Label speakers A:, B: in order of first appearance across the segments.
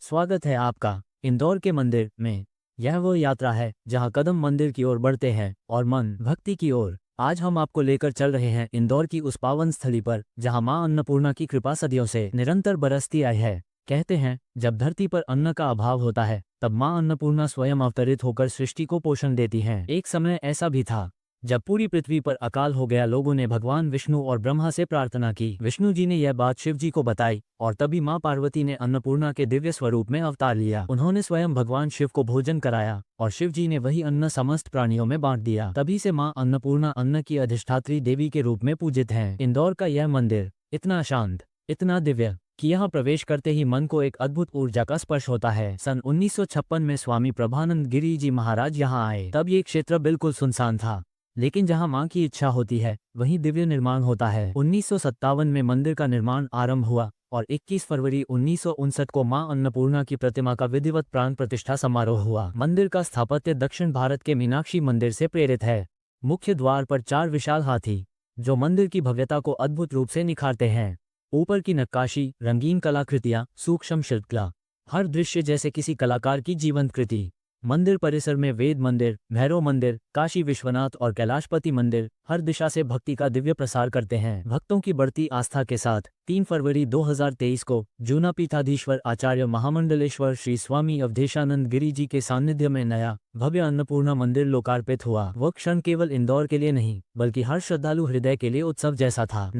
A: स्वागत है आपका इंदौर के मंदिर में। यह वो यात्रा है जहां कदम मंदिर की ओर बढ़ते हैं और मन भक्ति की ओर। आज हम आपको लेकर चल रहे हैं इंदौर की उस पावन स्थली पर जहां मां अन्नपूर्णा की कृपा सदियों से निरंतर बरसती आई है। कहते हैं जब धरती पर अन्न का अभाव होता है तब मां अन्नपूर्णा स्वयं अवतरित होकर सृष्टि को पोषण देती हैं। एक समय ऐसा भी था जब पूरी पृथ्वी पर अकाल हो गया। लोगों ने भगवान विष्णु और ब्रह्मा से प्रार्थना की। विष्णु जी ने यह बात शिव जी को बताई और तभी मां पार्वती ने अन्नपूर्णा के दिव्य स्वरूप में अवतार लिया। उन्होंने स्वयं भगवान शिव को भोजन कराया और शिव जी ने वही अन्न समस्त प्राणियों में बांट दिया। तभी से मां अन्नपूर्णा अन्न की अधिष्ठात्री देवी के रूप में पूजित हैं। इंदौर का यह मंदिर इतना शांत, इतना दिव्य कि यहाँ प्रवेश करते ही मन को एक अद्भुत ऊर्जा का स्पर्श होता है। सन 1956 में स्वामी प्रभानंद गिरी जी महाराज यहाँ आए। तब ये क्षेत्र बिल्कुल सुनसान था, लेकिन जहां मां की इच्छा होती है वहीं दिव्य निर्माण होता है। 1957 में मंदिर का निर्माण आरंभ हुआ और 21 फरवरी 1959 को मां अन्नपूर्णा की प्रतिमा का विधिवत प्राण प्रतिष्ठा समारोह हुआ। मंदिर का स्थापत्य दक्षिण भारत के मीनाक्षी मंदिर से प्रेरित है। मुख्य द्वार पर 4 विशाल हाथी जो मंदिर की भव्यता को अद्भुत रूप से निखारते हैं। ऊपर की नक्काशी, रंगीन कलाकृतियां, सूक्ष्म शिल्पकला, हर दृश्य जैसे किसी कलाकार की जीवंत कृति। मंदिर परिसर में वेद मंदिर, भैरव मंदिर, काशी विश्वनाथ और कैलाशपति मंदिर हर दिशा से भक्ति का दिव्य प्रसार करते हैं। भक्तों की बढ़ती आस्था के साथ 3 फरवरी 2023 को जूना पीठाधीश्वर आचार्य महामंडलेश्वर श्री स्वामी अवधेशानंद गिरी जी के सानिध्य में नया भव्य अन्नपूर्णा मंदिर लोकार्पित हुआ। वह क्षण केवल इंदौर के लिए नहीं बल्कि हर श्रद्धालु हृदय के लिए उत्सव जैसा था।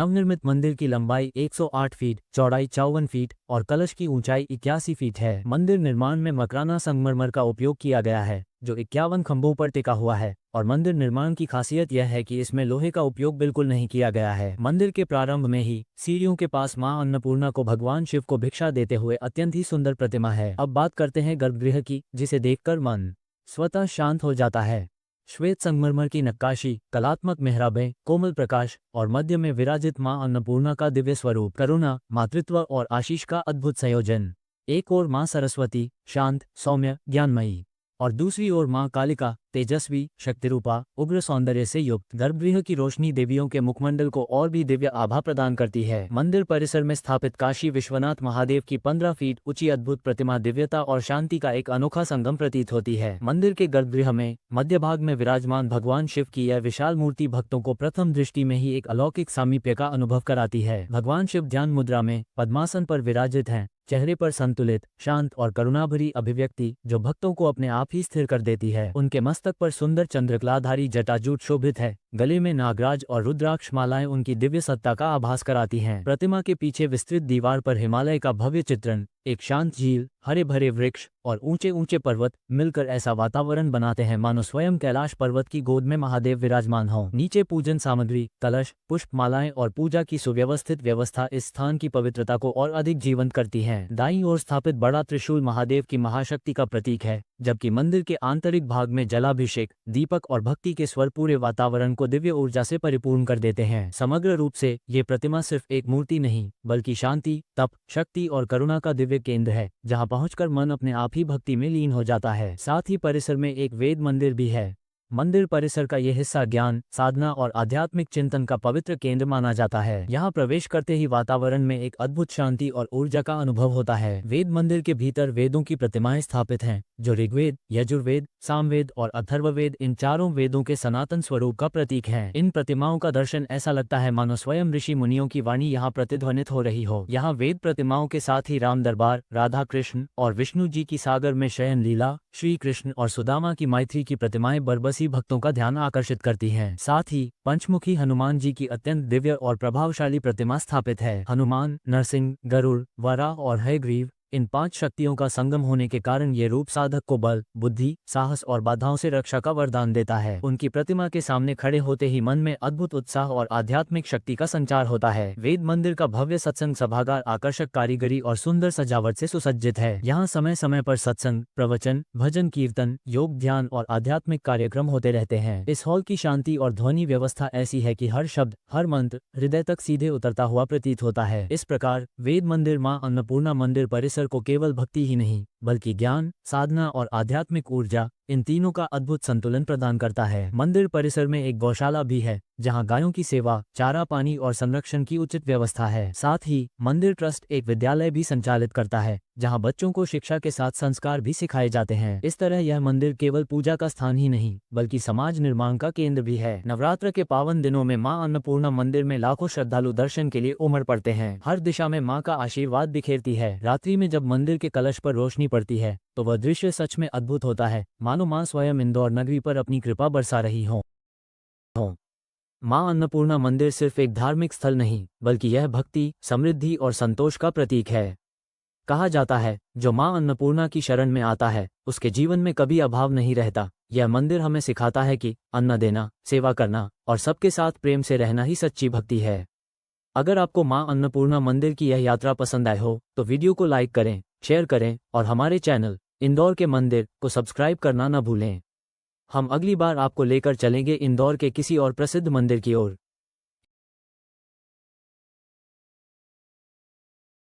A: नवनिर्मित मंदिर की लंबाई 108 फीट, चौड़ाई 54 फीट और कलश की ऊंचाई 81 फीट है। मंदिर निर्माण में मकराना संगमरमर का उपयोग किया गया है जो 51 खंभों पर टिका हुआ है और मंदिर निर्माण की खासियत यह है कि इसमें लोहे का उपयोग बिल्कुल नहीं किया गया है। मंदिर के प्रारंभ में ही सीढ़ियों के पास मां अन्नपूर्णा को भगवान शिव को भिक्षा देते हुए अत्यंत ही सुंदर प्रतिमा है। अब बात करते हैं गर्भगृह की, जिसे देखकर मन स्वतः शांत हो जाता है। श्वेत संगमरमर की नक्काशी, कलात्मक मेहराबें, कोमल प्रकाश और मध्य में विराजित मां अन्नपूर्णा का दिव्य स्वरूप, करुणा, मातृत्व और आशीष का अद्भुत संयोजन। एक ओर मां सरस्वती, शांत, सौम्य, ज्ञानमयी, और दूसरी ओर मां कालिका तेजस्वी, शक्तिरूपा, उग्र सौंदर्य से युक्त गर्भगृह की रोशनी देवियों के मुखमंडल को और भी दिव्य आभा प्रदान करती है। मंदिर परिसर में स्थापित काशी विश्वनाथ महादेव की 15 फीट ऊंची अद्भुत प्रतिमा दिव्यता और शांति का एक अनोखा संगम प्रतीत होती है। मंदिर के गर्भगृह में मध्य भाग में विराजमान भगवान शिव की यह विशाल मूर्ति भक्तों को प्रथम दृष्टि में ही एक अलौकिक सामीप्य का अनुभव कराती है। भगवान शिव ध्यान मुद्रा में पद्मासन पर विराजित हैं, चेहरे पर संतुलित, शांत और करुणाभरी अभिव्यक्ति जो भक्तों को अपने आप ही स्थिर कर देती है। उनके मस्तक पर सुंदर चंद्रकलाधारी जटाजूट शोभित है, गले में नागराज और रुद्राक्ष मालाएं उनकी दिव्य सत्ता का आभास कराती हैं। प्रतिमा के पीछे विस्तृत दीवार पर हिमालय का भव्य चित्रण, एक शांत झील, हरे भरे वृक्ष और ऊंचे ऊंचे पर्वत मिलकर ऐसा वातावरण बनाते हैं मानो स्वयं कैलाश पर्वत की गोद में महादेव विराजमान हों। नीचे पूजन सामग्री, कलश, पुष्प मालाएं और पूजा की सुव्यवस्थित व्यवस्था इस स्थान की पवित्रता को और अधिक जीवंत करती है। दाईं ओर स्थापित बड़ा त्रिशूल महादेव की महाशक्ति का प्रतीक है, जबकि मंदिर के आंतरिक भाग में जलाभिषेक, दीपक और भक्ति के स्वर पूरे वातावरण को दिव्य ऊर्जा से परिपूर्ण कर देते हैं। समग्र रूप से ये प्रतिमा सिर्फ एक मूर्ति नहीं, बल्कि शांति, तप, शक्ति और करुणा का दिव्य केंद्र है, जहां पहुंचकर मन अपने आप ही भक्ति में लीन हो जाता है। साथ ही परिसर में एक वेद मंदिर भी है। मंदिर परिसर का यह हिस्सा ज्ञान, साधना और आध्यात्मिक चिंतन का पवित्र केंद्र माना जाता है। यहाँ प्रवेश करते ही वातावरण में एक अद्भुत शांति और ऊर्जा का अनुभव होता है। वेद मंदिर के भीतर वेदों की प्रतिमाएं स्थापित हैं, जो ऋग्वेद, यजुर्वेद, सामवेद और अथर्ववेद इन चारों वेदों के सनातन स्वरूप का प्रतीक हैं। इन प्रतिमाओं का दर्शन ऐसा लगता है मानो स्वयं ऋषि मुनियों की वाणी यहाँ प्रतिध्वनित हो रही हो। यहाँ वेद प्रतिमाओं के साथ ही राम दरबार, राधा कृष्ण और विष्णु जी की सागर में शयन लीला, श्री कृष्ण और सुदामा की मैत्री की प्रतिमाएं बरबसी भक्तों का ध्यान आकर्षित करती हैं। साथ ही पंचमुखी हनुमान जी की अत्यंत दिव्य और प्रभावशाली प्रतिमा स्थापित है। हनुमान, नरसिंह, गरुड़, वराह और हयग्रीव इन 5 शक्तियों का संगम होने के कारण ये रूप साधक को बल, बुद्धि, साहस और बाधाओं से रक्षा का वरदान देता है। उनकी प्रतिमा के सामने खड़े होते ही मन में अद्भुत उत्साह और आध्यात्मिक शक्ति का संचार होता है। वेद मंदिर का भव्य सत्संग सभागार आकर्षक कारीगरी और सुंदर सजावट से सुसज्जित है। यहाँ समय समय पर सत्संग, प्रवचन, भजन कीर्तन, योग, ध्यान और आध्यात्मिक कार्यक्रम होते रहते हैं। इस हॉल की शांति और ध्वनि व्यवस्था ऐसी है कि हर शब्द, हर मंत्र हृदय तक सीधे उतरता हुआ प्रतीत होता है। इस प्रकार वेद मंदिर मां अन्नपूर्णा मंदिर परिसर को केवल भक्ति ही नहीं, बल्कि ज्ञान, साधना और आध्यात्मिक ऊर्जा इन तीनों का अद्भुत संतुलन प्रदान करता है। मंदिर परिसर में एक गौशाला भी है, जहां गायों की सेवा, चारा पानी और संरक्षण की उचित व्यवस्था है। साथ ही मंदिर ट्रस्ट एक विद्यालय भी संचालित करता है, जहां बच्चों को शिक्षा के साथ संस्कार भी सिखाए जाते हैं। इस तरह यह मंदिर केवल पूजा का स्थान ही नहीं, बल्कि समाज निर्माण का केंद्र भी है। नवरात्र के पावन दिनों में मां अन्नपूर्णा मंदिर में लाखों श्रद्धालु दर्शन के लिए उमड़ पड़ते हैं। हर दिशा में मां का आशीर्वाद बिखेरती है। रात्रि में जब मंदिर के कलश पर रोशनी पड़ती है, तो वह दृश्य सच में अद्भुत होता है, मानो मां स्वयं इंदौर नगरी पर अपनी कृपा बरसा रही हो। मां अन्नपूर्णा मंदिर सिर्फ एक धार्मिक स्थल नहीं, बल्कि यह भक्ति, समृद्धि और संतोष का प्रतीक है। कहा जाता है, जो मां अन्नपूर्णा की शरण में आता है, उसके जीवन में कभी अभाव नहीं रहता। यह मंदिर हमें सिखाता है कि अन्न देना, सेवा करना और सबके साथ प्रेम से रहना ही सच्ची भक्ति है। अगर आपको मां अन्नपूर्णा मंदिर की यह यात्रा पसंद आई हो, तो वीडियो को लाइक करें, शेयर करें और हमारे चैनल इंदौर के मंदिर को सब्सक्राइब करना न भूलें। हम अगली बार आपको लेकर चलेंगे इंदौर के किसी और प्रसिद्ध मंदिर की ओर।